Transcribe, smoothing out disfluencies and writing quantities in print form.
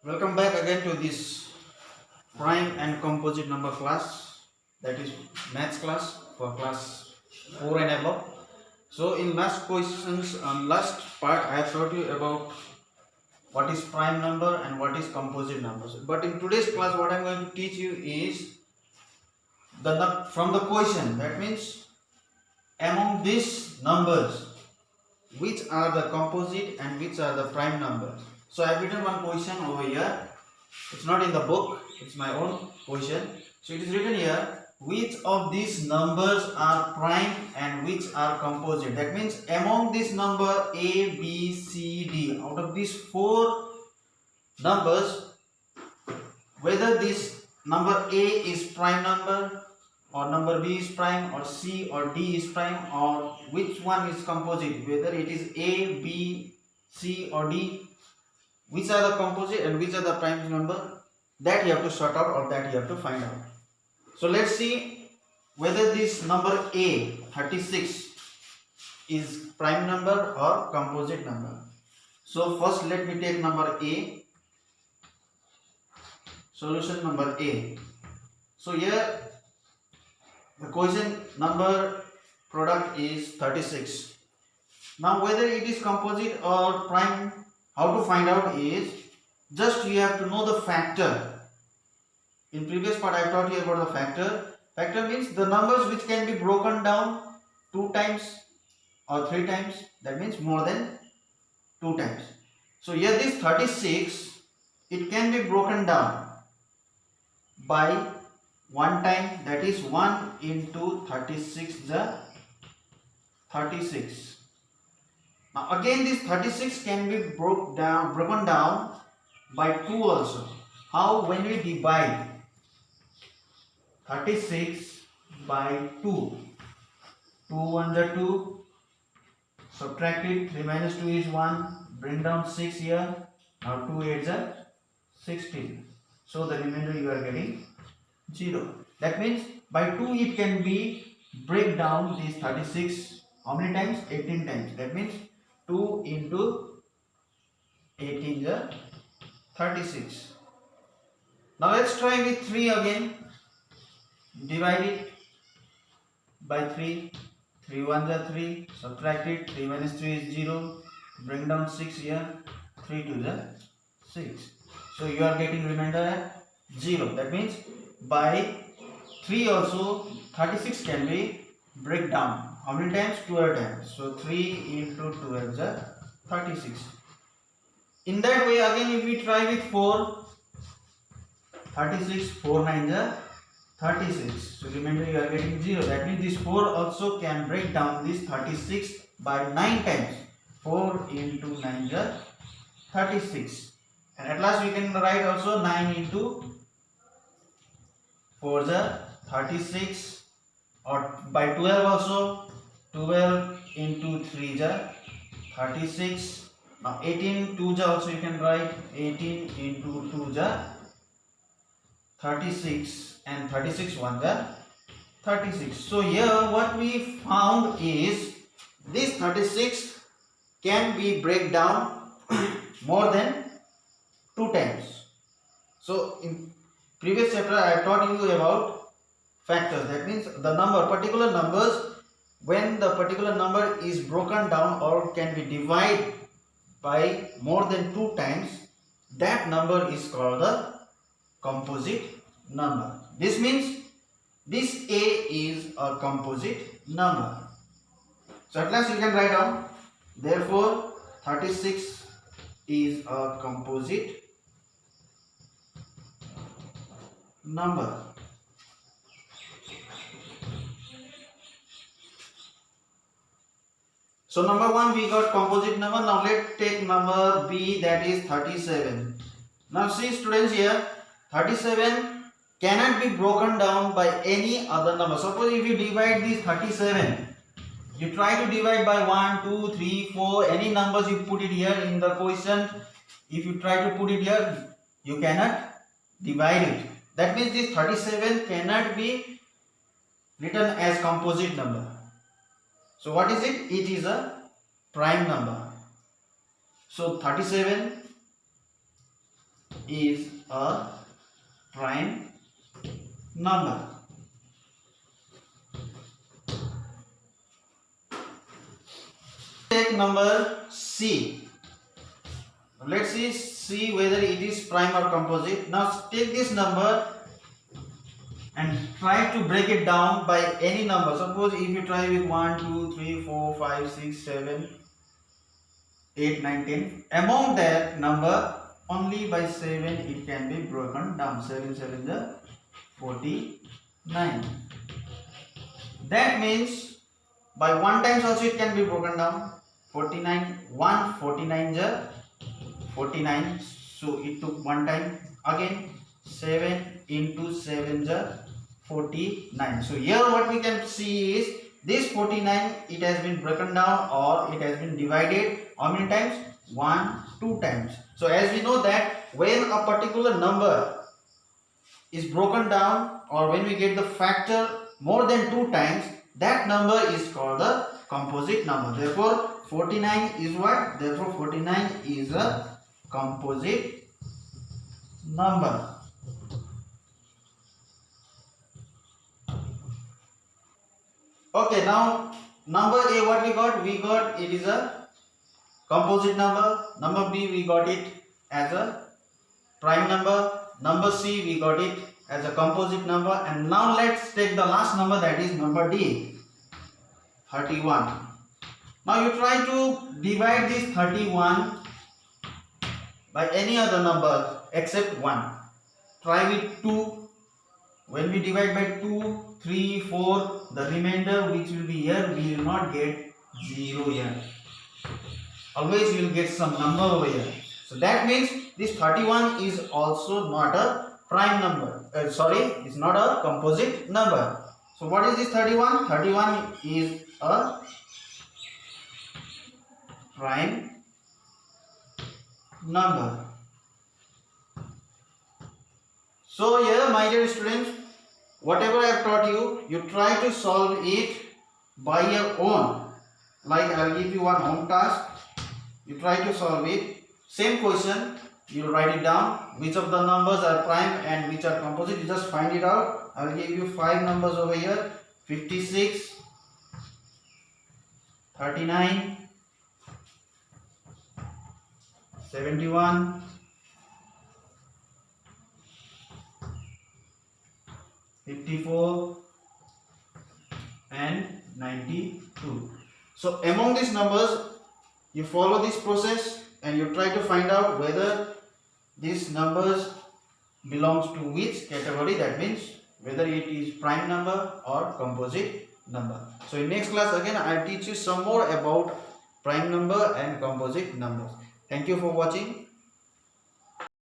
Welcome back again to this prime and composite number class, that is maths class for class 4 and above. So in last questions and last part I have taught you about what is prime number and what is composite numbers. But in today's class what I am going to teach you is from the question, that means among these numbers which are the composite and which are the prime numbers. So I have written one question over here. It's not in the book, it's my own question. So it is written here, which of these numbers are prime and which are composite. That means among this number A, B, C, D, out of these four numbers, whether this number A is prime number or number B is prime or C or D is prime, or which one is composite, whether it is A, B, C or D, which are the composite and which are the prime number, that you have to sort out or that you have to find out. So let's see whether this number A 36 is prime number or composite number. So first let me take number A. Solution number A. So here the question number product is 36. Now whether it is composite or prime, how to find out is just you have to know the factor. In previous part I taught you about the factor. Factor means the numbers which can be broken down 2 times or 3 times, that means more than 2 times. So here this 36, it can be broken down by 1 time, that is 1 into 36 the 36. Now again this 36 can be broken down by 2 also. How? When we divide 36 by 2. 2 1 are 2. Subtract it. 3 minus 2 is 1. Bring down 6 here. Now 2 8s are 16. So the remainder you are getting 0. That means by 2 it can be break down this 36. How many times? 18 times. That means 2 into 18 is 36. Now let's try with 3 again. Divide it by 3. 3 1s are 3. Subtract it. 3 minus 3 is 0. Bring down 6 here. 3 2s are 6. So you are getting remainder at 0. That means by 3 also 36 can be break down. How many times? 12 times. So 3 into 12 is 36. In that way again if we try with 4, 36, 4 9 is 36. So remember you are getting 0. That means this 4 also can break down this 36 by 9 times. 4 into 9 is 36. And at last we can write also 9 into 4 is 36, or by 12 also 12 into 3 is 36. Now 18 2 also you can write 18 into 2 is 36 and 36 1 is 36. So here what we found is this 36 can be break down more than 2 times. So in previous chapter I taught you about factors. That means the particular numbers, when the particular number is broken down or can be divided by more than 2 times, that number is called the composite number. This means this A is a composite number. So at last you can write down, therefore 36 is a composite number. So number 1 we got composite number. Now let's take number B, that is 37. Now see students, here 37 cannot be broken down by any other number. Suppose if you divide this 37, you try to divide by 1, 2, 3, 4, any numbers you put it here in the question. If you try to put it here, you cannot divide it. That means this 37 cannot be written as composite number. So what is it? It is a prime number. So 37 is a prime number. Take number C. Let's see whether it is prime or composite. Now take this number and try to break it down by any number. Suppose if you try with 1, 2, 3, 4, 5, 6, 7, 8, 9, 10. Among that number, only by 7 it can be broken down. 7, 7 is 49. That means by 1 times also it can be broken down. 49, 1, 49 is 49. So it took 1 time. Again 7 into 7 is 49. So here what we can see is this 49, it has been broken down or it has been divided how many times? 1, 2 times. So as we know that when a particular number is broken down or when we get the factor more than 2 times, that number is called the composite number. Therefore 49 is what? Therefore 49 is a composite number. Okay, now number A, what we got? We got it is a composite number. Number B, we got it as a prime number. Number C, we got it as a composite number. And now let's take the last number, that is number D, 31. Now you try to divide this 31 by any other number except 1. Try with 2. When we divide by 2, 3, 4, the remainder which will be here, we will not get 0 here. Always we will get some number over here. So that means this 31 is also not a prime number. It's not a composite number. So what is this 31? 31 is a prime number. So here, my dear students, whatever I have taught you, you try to solve it by your own. Like I will give you one home task. You try to solve it. Same question. You write it down. Which of the numbers are prime and which are composite? You just find it out. I will give you 5 numbers over here. 56, 39, 71, 54 and 92. So among these numbers, you follow this process and you try to find out whether these numbers belongs to which category. That means whether it is prime number or composite number. So in next class again I will teach you some more about prime number and composite numbers. Thank you for watching.